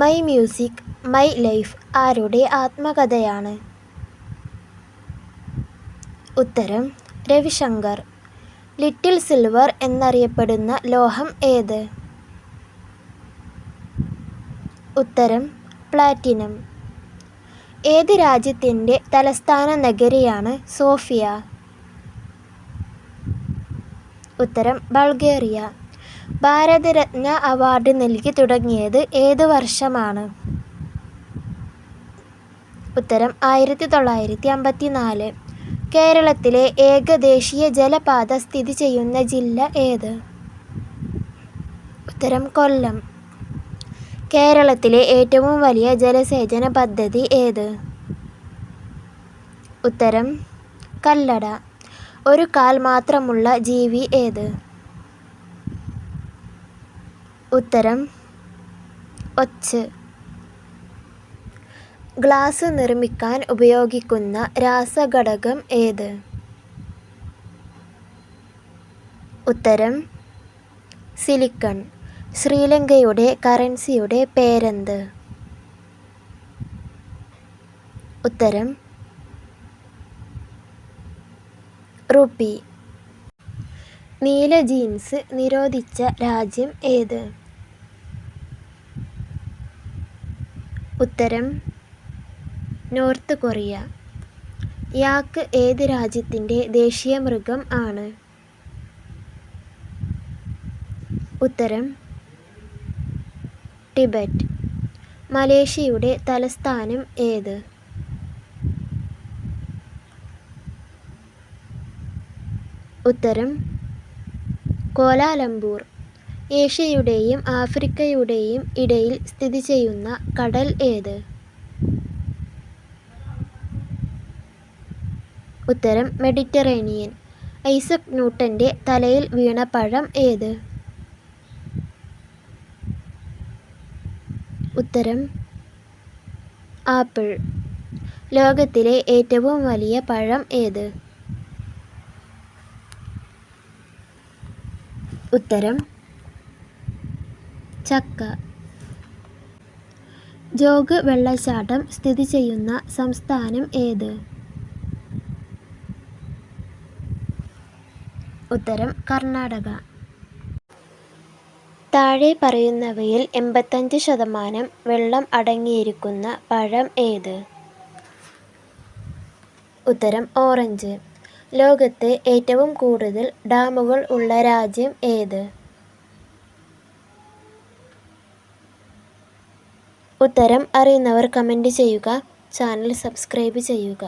My music my life ആരുടെ ആത്മകഥയാണ്? ഉത്തരം Ravishankar. Little silver എന്നറിയപ്പെടുന്ന ലോഹം ഏത്? ഉത്തരം പ്ലാറ്റിനം. ഏത് രാജ്യത്തിൻ്റെ തലസ്ഥാന നഗരിയാണ് സോഫിയ? ഉത്തരം ബൾഗേറിയ. ഭാരതരത്ന അവാർഡ് നൽകി തുടങ്ങിയത് ഏത് വർഷമാണ്? ഉത്തരം 1954. കേരളത്തിലെ ഏക ദേശീയ ജലപാത സ്ഥിതി ചെയ്യുന്ന ജില്ല ഏത്? ഉത്തരം കൊല്ലം. കേരളത്തിലെ ഏറ്റവും വലിയ ജലസേചന പദ്ധതി ഏത്? ഉത്തരം കല്ലട. ഒരു കാൽ മാത്രമുള്ള ജീവി ഏത്? ഉത്തരം ഒച്ച്. ഗ്ലാസ് നിർമ്മിക്കാൻ ഉപയോഗിക്കുന്ന രാസഘടകം ഏത്? ഉത്തരം സിലിക്കൺ. ശ്രീലങ്കയുടെ കറൻസിയുടെ പേരെന്ത്? ഉത്തരം റുപ്പി. നീല ജീൻസ് നിരോധിച്ച രാജ്യം ഏത്? ഉത്തരം നോർത്ത് കൊറിയ. യാക്ക് ഏത് രാജ്യത്തിൻ്റെ ദേശീയ മൃഗം ആണ്? ഉത്തരം ടിബറ്റ്. മലേഷ്യയുടെ തലസ്ഥാനം ഏത്? ഉത്തരം കോലാലംപൂർ. ഏഷ്യയുടെയും ആഫ്രിക്കയുടെയും ഇടയിൽ സ്ഥിതി ചെയ്യുന്ന കടൽ ഏത്? ഉത്തരം മെഡിറ്ററേനിയൻ. ഐസക് ന്യൂട്ടൻ്റെ തലയിൽ വീണ പഴം ഏത്? ഉത്തരം ആപ്പിൾ. ലോകത്തിലെ ഏറ്റവും വലിയ പഴം ഏത്? ഉത്തരം ചക്ക. ജോഗ് വെള്ളച്ചാട്ടം സ്ഥിതി ചെയ്യുന്ന സംസ്ഥാനം ഏത്? ഉത്തരം കർണാടക. താഴെ പറയുന്നവയിൽ 85% വെള്ളം അടങ്ങിയിരിക്കുന്ന പഴം ഏത്? ഉത്തരം ഓറഞ്ച്. ലോകത്ത് ഏറ്റവും കൂടുതൽ ഡാമുകൾ ഉള്ള രാജ്യം ഏത്? ഉത്തരം അറിയുന്നവർ കമൻറ്റ് ചെയ്യുക. ചാനൽ സബ്സ്ക്രൈബ് ചെയ്യുക.